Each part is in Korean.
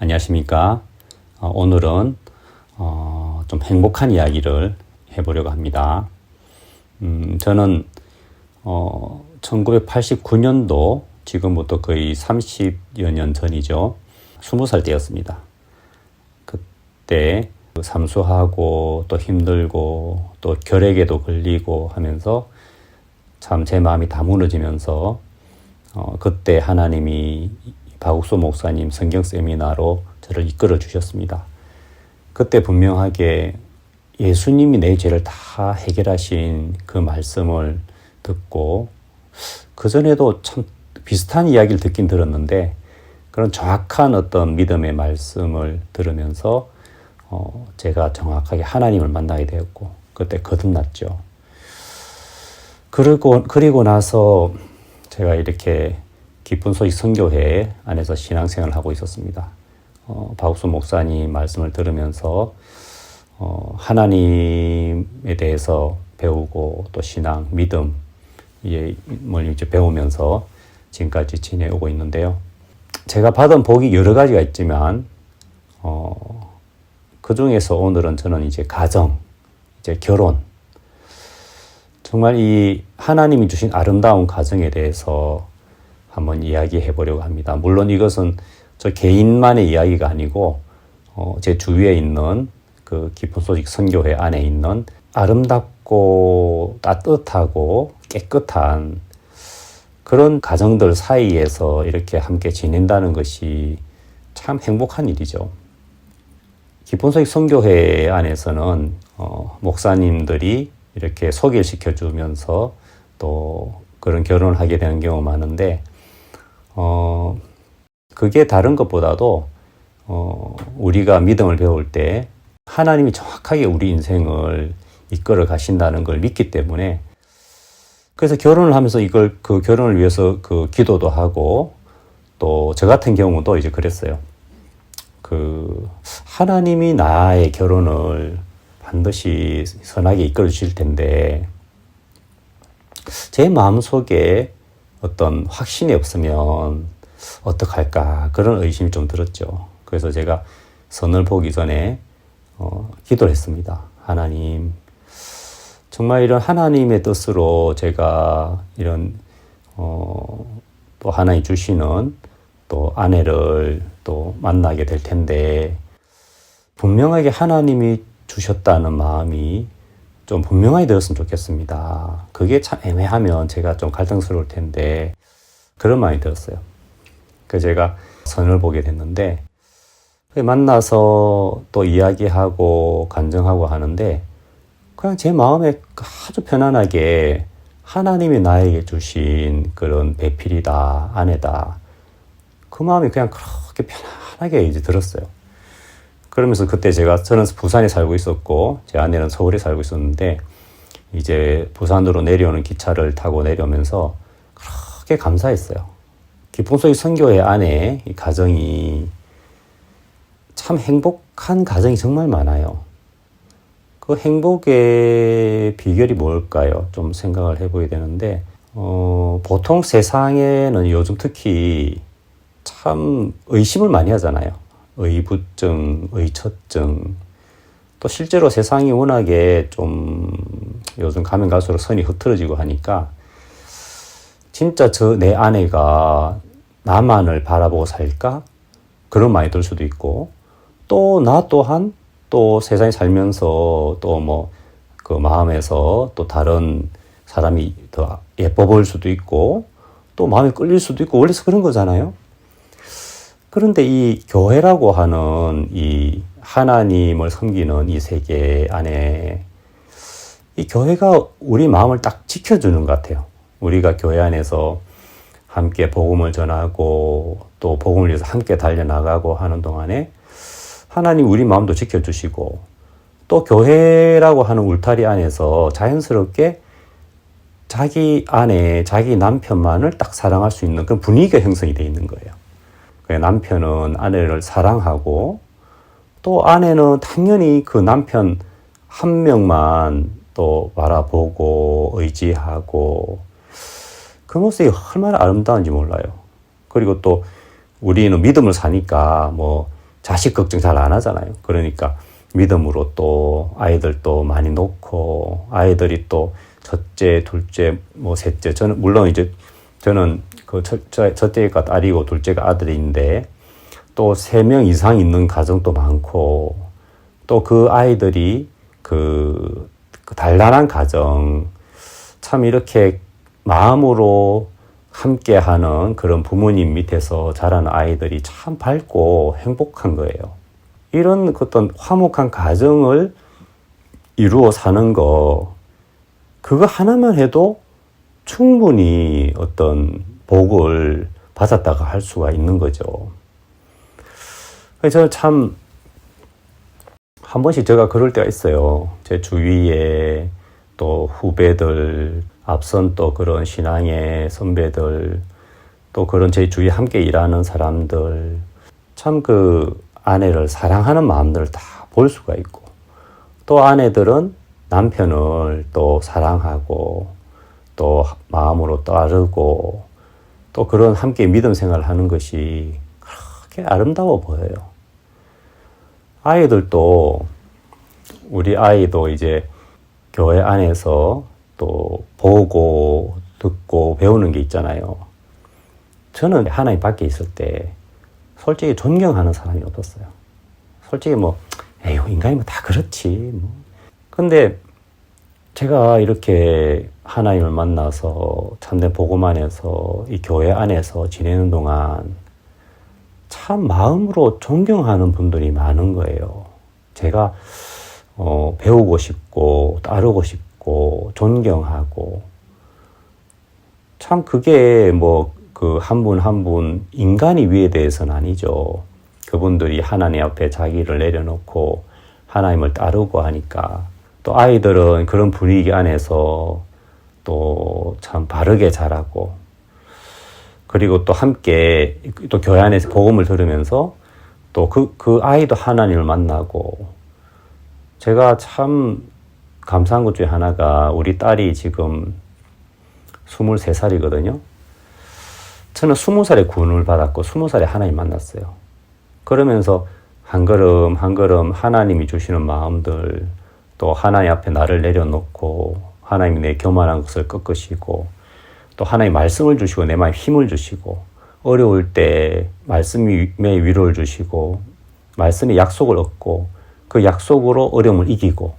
안녕하십니까. 오늘은 좀 행복한 이야기를 해보려고 합니다. 저는 1989년도, 지금부터 거의 30여 년 전이죠. 20살 때였습니다. 그때 삼수하고 또 힘들고 또 결핵에도 걸리고 하면서 참 제 마음이 다 무너지면서 그때 하나님이 박욱수 목사님 성경 세미나로 저를 이끌어 주셨습니다. 그때 분명하게 예수님이 내 죄를 다 해결하신 그 말씀을 듣고, 그전에도 참 비슷한 이야기를 듣긴 들었는데 그런 정확한 어떤 믿음의 말씀을 들으면서 제가 정확하게 하나님을 만나게 되었고, 그때 거듭났죠. 그리고 나서 제가 이렇게 기쁜 소식 선교회 안에서 신앙생활을 하고 있었습니다. 박욱수 목사님 말씀을 들으면서 하나님에 대해서 배우고 또 신앙, 믿음을 이제 배우면서 지금까지 지내오고 있는데요. 제가 받은 복이 여러 가지가 있지만 그 중에서 오늘은 저는 이제 가정, 이제 결혼, 정말 이 하나님이 주신 아름다운 가정에 대해서 한번 이야기해 보려고 합니다. 물론 이것은 저 개인만의 이야기가 아니고 제 주위에 있는 그 기쁜 소식 선교회 안에 있는 아름답고 따뜻하고 깨끗한 그런 가정들 사이에서 이렇게 함께 지낸다는 것이 참 행복한 일이죠. 기쁜 소식 선교회 안에서는 목사님들이 이렇게 소개를 시켜주면서 또 그런 결혼을 하게 되는 경우가 많은데, 그게 다른 것보다도 우리가 믿음을 배울 때 하나님이 정확하게 우리 인생을 이끌어 가신다는 걸 믿기 때문에, 그래서 결혼을 하면서 그 결혼을 위해서 그 기도도 하고, 또 저 같은 경우도 이제 그랬어요. 하나님이 나의 결혼을 반드시 선하게 이끌어 주실 텐데 제 마음속에 어떤 확신이 없으면 어떡할까, 그런 의심이 좀 들었죠. 그래서 제가 선을 보기 전에 기도를 했습니다. 하나님, 정말 이런 하나님의 뜻으로 제가 이런 또 하나님 주시는 또 아내를 또 만나게 될 텐데, 분명하게 하나님이 주셨다는 마음이 좀 분명하게 들었으면 좋겠습니다. 그게 참 애매하면 제가 좀 갈등스러울 텐데, 그런 마음이 들었어요. 그래서 제가 선을 보게 됐는데, 만나서 또 이야기하고 간증하고 하는데 그냥 제 마음에 아주 편안하게 하나님이 나에게 주신 그런 배필이다, 아내다, 그 마음이 그냥 그렇게 편안하게 이제 들었어요. 그러면서 그때 저는 부산에 살고 있었고 제 아내는 서울에 살고 있었는데, 이제 부산으로 내려오는 기차를 타고 내려오면서 그렇게 감사했어요. 기쁜 소식 선교회 안에 이 가정이 참 행복한 가정이 정말 많아요. 그 행복의 비결이 뭘까요? 좀 생각을 해보게 되는데, 보통 세상에는 요즘 특히 참 의심을 많이 하잖아요. 의부증, 의처증. 또 실제로 세상이 워낙에 좀 요즘 가면 갈수록 선이 흐트러지고 하니까 진짜 내 아내가 나만을 바라보고 살까? 그런 마음이 들 수도 있고, 또 나 또한 또 세상에 살면서 또 그 마음에서 또 다른 사람이 더 예뻐 보일 수도 있고, 또 마음이 끌릴 수도 있고, 원래서 그런 거잖아요. 그런데 이 교회라고 하는 이 하나님을 섬기는 이 세계 안에 이 교회가 우리 마음을 딱 지켜주는 것 같아요. 우리가 교회 안에서 함께 복음을 전하고 또 복음을 위해서 함께 달려나가고 하는 동안에 하나님 우리 마음도 지켜주시고, 또 교회라고 하는 울타리 안에서 자연스럽게 자기 아내, 자기 남편만을 딱 사랑할 수 있는 그런 분위기가 형성이 되어 있는 거예요. 남편은 아내를 사랑하고, 또 아내는 당연히 그 남편 한 명만 또 바라보고 의지하고, 그 모습이 얼마나 아름다운지 몰라요. 그리고 또 우리는 믿음을 사니까 자식 걱정 잘 안 하잖아요. 그러니까 믿음으로 또 아이들도 많이 놓고 아이들이 또 첫째, 둘째, 뭐 셋째. 저는 물론 이제 저는 그 첫째가 딸이고 둘째가 아들인데 또 3명 이상 있는 가정도 많고 또 그 아이들이 그 단란한 가정 참 이렇게 마음으로 함께하는 그런 부모님 밑에서 자라는 아이들이 참 밝고 행복한 거예요. 이런 어떤 화목한 가정을 이루어 사는 거 그거 하나만 해도 충분히 어떤 복을 받았다가 할 수가 있는 거죠. 그래서 참 한 번씩 제가 그럴 때가 있어요. 제 주위에 또 후배들, 앞선 또 그런 신앙의 선배들, 또 그런 제 주위에 함께 일하는 사람들, 참 그 아내를 사랑하는 마음들을 다 볼 수가 있고, 또 아내들은 남편을 또 사랑하고, 또 마음으로 따르고, 또 그런 함께 믿음 생활을 하는 것이 그렇게 아름다워 보여요. 아이들도, 우리 아이도 이제 교회 안에서 또 보고 듣고 배우는 게 있잖아요. 저는 하나님 밖에 있을 때 솔직히 존경하는 사람이 없었어요. 솔직히 뭐 에휴 인간이 뭐 다 그렇지 뭐. 근데 제가 이렇게 하나님을 만나서 참된 복음 안에서 이 교회 안에서 지내는 동안 참 마음으로 존경하는 분들이 많은 거예요. 제가 배우고 싶고 따르고 싶고 존경하고 참 그게 뭐 그 한 분 한 분 인간이 위에 대해서는 아니죠. 그분들이 하나님 앞에 자기를 내려놓고 하나님을 따르고 하니까 또 아이들은 그런 분위기 안에서 또 참 바르게 자라고 그리고 또 함께 또 교회 안에서 복음을 들으면서 또 그 아이도 하나님을 만나고 제가 참 감사한 것 중에 하나가 우리 딸이 지금 23살이거든요. 저는 20살에 구원을 받았고 20살에 하나님 만났어요. 그러면서 한 걸음 한 걸음 하나님이 주시는 마음들 또 하나님 앞에 나를 내려놓고 하나님이 내 교만한 것을 꺾으시고 또 하나님 말씀을 주시고 내 마음에 힘을 주시고 어려울 때 말씀의 위로를 주시고 말씀의 약속을 얻고 그 약속으로 어려움을 이기고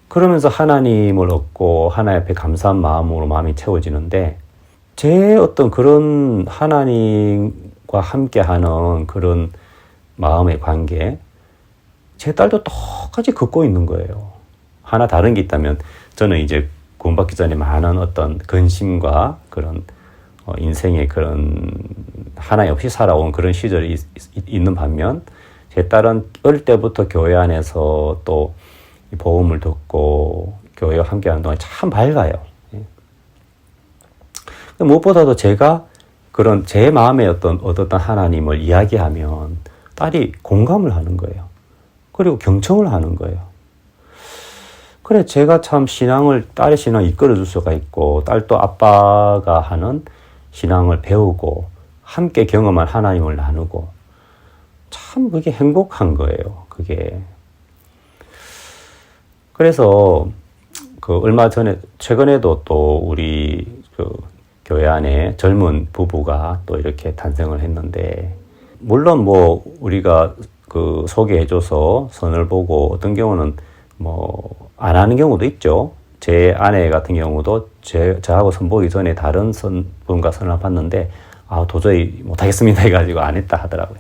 그러면서 하나님을 얻고 하나님 앞에 감사한 마음으로 마음이 채워지는데 제 어떤 그런 하나님과 함께하는 그런 마음의 관계 제 딸도 똑같이 걷고 있는 거예요. 하나 다른 게 있다면 저는 이제 구원받기 전에 많은 어떤 근심과 그런 인생의 그런 하나님 없이 살아온 그런 시절이 있는 반면 제 딸은 어릴 때부터 교회 안에서 또 복음을 듣고 교회와 함께하는 동안 참 밝아요. 무엇보다도 제가 그런 제 마음에 얻었던 하나님을 이야기하면 딸이 공감을 하는 거예요. 그리고 경청을 하는 거예요. 그래 제가 참 딸의 신앙을 이끌어줄 수가 있고 딸도 아빠가 하는 신앙을 배우고 함께 경험한 하나님을 나누고 참 그게 행복한 거예요. 그게. 그래서 그 얼마 전에 최근에도 또 우리 그 교회 안에 젊은 부부가 또 이렇게 탄생을 했는데 물론 뭐 우리가 그 소개해줘서 선을 보고 어떤 경우는 뭐 안 하는 경우도 있죠. 제 아내 같은 경우도 저하고 선 보기 전에 다른 분과 선을 봤는데 도저히 못하겠습니다 해가지고 안 했다 하더라고요.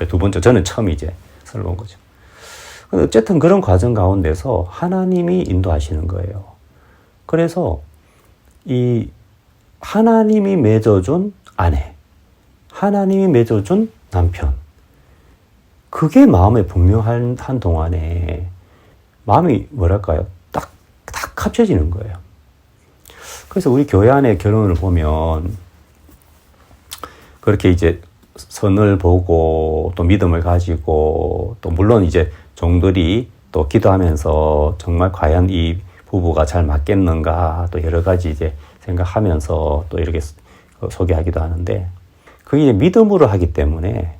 두 번째 저는 처음 이제 선을 본 거죠. 어쨌든 그런 과정 가운데서 하나님이 인도하시는 거예요. 그래서 이 하나님이 맺어준 아내, 하나님이 맺어준 남편, 그게 마음에 분명한 동안에 마음이 뭐랄까요? 딱 합쳐지는 거예요. 그래서 우리 교회 안에 결혼을 보면 그렇게 이제 선을 보고 또 믿음을 가지고 또 물론 이제 종들이 또 기도하면서 정말 과연 이 부부가 잘 맞겠는가 또 여러 가지 이제 생각하면서 또 이렇게 소개하기도 하는데 그게 믿음으로 하기 때문에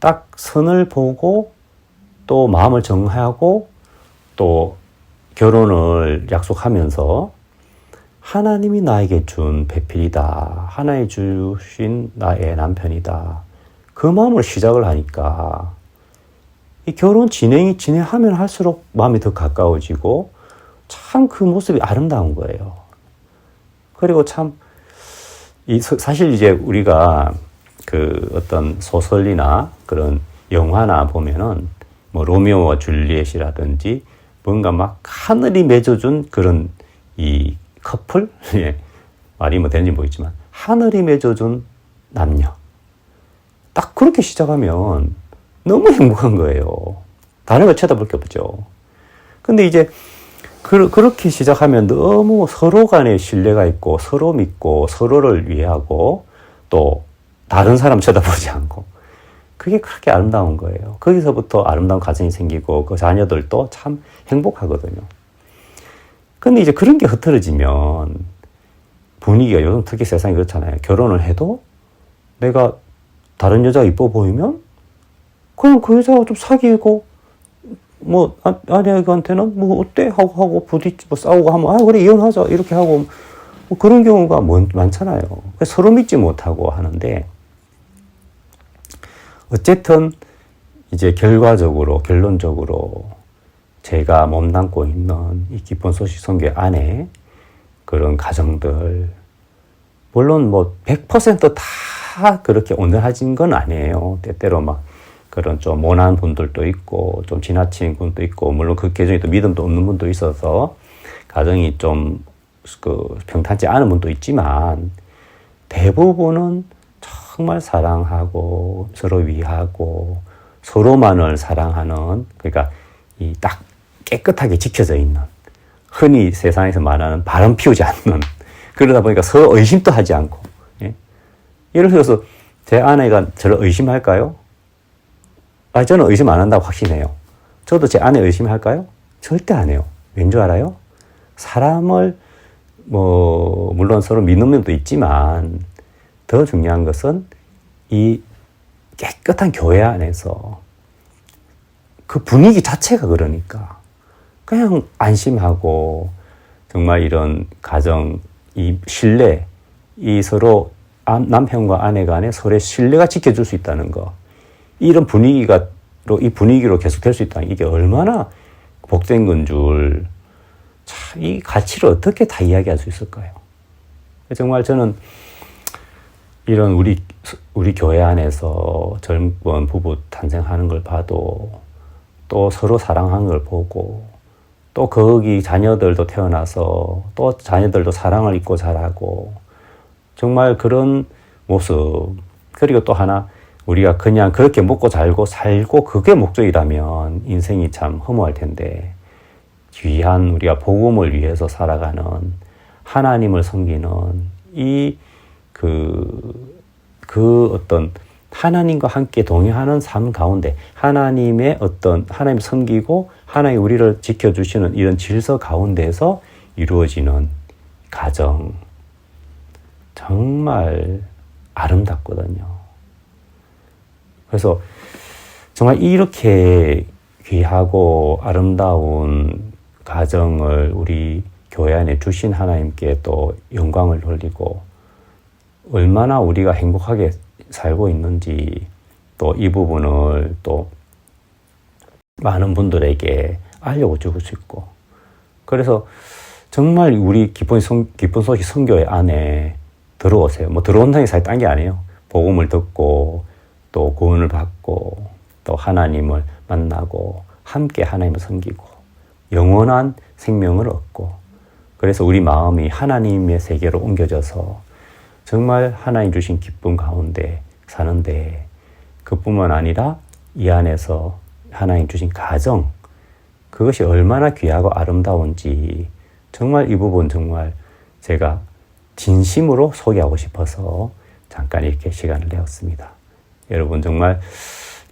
딱 선을 보고 또 마음을 정하고 또 결혼을 약속하면서 하나님이 나에게 준 배필이다. 하나님 주신 나의 남편이다. 그 마음으로 시작을 하니까 이 결혼 진행하면 할수록 마음이 더 가까워지고 참 그 모습이 아름다운 거예요. 그리고 참 사실 이제 우리가 그 어떤 소설이나 그런 영화나 보면은 뭐 로미오와 줄리엣이라든지 뭔가 막 하늘이 맺어준 그런 이 커플? 예. 말이 뭐 되는지 모르겠지만 하늘이 맺어준 남녀. 딱 그렇게 시작하면 너무 행복한 거예요. 다른 거 쳐다볼 게 없죠. 근데 이제 그렇게 시작하면 너무 서로 간에 신뢰가 있고 서로 믿고 서로를 위하고 또 다른 사람 쳐다보지 않고 그게 그렇게 아름다운 거예요. 거기서부터 아름다운 가정이 생기고 그 자녀들도 참 행복하거든요. 근데 이제 그런 게 흐트러지면 분위기가 요즘 특히 세상이 그렇잖아요. 결혼을 해도 내가 다른 여자가 이뻐 보이면 그냥 그 여자가 좀 사귀고 뭐 아내한테는 뭐 어때 하고 부딪히고 싸우고 하면 그래 이혼하자 이렇게 하고 뭐 그런 경우가 많잖아요. 서로 믿지 못하고 하는데 어쨌든 이제 결론적으로 제가 몸담고 있는 이 기쁜 소식 선교 안에 그런 가정들 물론 뭐 100% 그렇게 온전해진 건 아니에요. 때때로 막 그런 좀 모난 분들도 있고 좀 지나친 분도 있고 물론 그 계중에 또 믿음도 없는 분도 있어서 가정이 좀 그 평탄치 않은 분도 있지만 대부분은 정말 사랑하고 서로 위하고 서로만을 사랑하는 그러니까 이 딱 깨끗하게 지켜져 있는 흔히 세상에서 말하는 바람 피우지 않는 그러다 보니까 서로 의심도 하지 않고 예? 예를 들어서 제 아내가 저를 의심할까요? 저는 의심 안 한다고 확신해요. 저도 제 아내 의심할까요? 절대 안 해요. 왠 줄 알아요? 사람을 물론 서로 믿는 면도 있지만 더 중요한 것은 이 깨끗한 교회 안에서 그 분위기 자체가 그러니까 그냥 안심하고 정말 이런 가정, 이 신뢰, 이 서로 남편과 아내 간에 서로의 신뢰가 지켜줄 수 있다는 거. 이런 이 분위기로 계속 될 수 있다는 이게 얼마나 복된 건 줄, 참, 이 가치를 어떻게 다 이야기할 수 있을까요? 정말 저는 이런 우리 교회 안에서 젊은 부부 탄생하는 걸 봐도 또 서로 사랑하는 걸 보고 또 거기 자녀들도 태어나서 또 자녀들도 사랑을 입고 자라고 정말 그런 모습 그리고 또 하나 우리가 그냥 그렇게 먹고 살고 그게 목적이라면 인생이 참 허무할 텐데 귀한 우리가 복음을 위해서 살아가는 하나님을 섬기는 그 어떤 하나님과 함께 동행하는 삶 가운데 하나님의 하나님 섬기고 하나님 우리를 지켜주시는 이런 질서 가운데서 이루어지는 가정 정말 아름답거든요. 그래서 정말 이렇게 귀하고 아름다운 가정을 우리 교회 안에 주신 하나님께 또 영광을 돌리고 얼마나 우리가 행복하게 살고 있는지 또 이 부분을 또 많은 분들에게 알려주고 싶고 그래서 정말 우리 기쁜 소식 선교회 안에 들어오세요. 들어온다는 게 사실 딴 게 아니에요. 복음을 듣고 또 구원을 받고 또 하나님을 만나고 함께 하나님을 섬기고 영원한 생명을 얻고 그래서 우리 마음이 하나님의 세계로 옮겨져서 정말 하나님 주신 기쁨 가운데 사는데 그뿐만 아니라 이 안에서 하나님 주신 가정 그것이 얼마나 귀하고 아름다운지 정말 이 부분 정말 제가 진심으로 소개하고 싶어서 잠깐 이렇게 시간을 내었습니다. 여러분 정말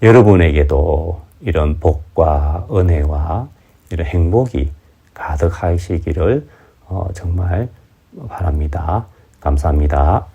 여러분에게도 이런 복과 은혜와 이런 행복이 가득하시기를 정말 바랍니다. 감사합니다.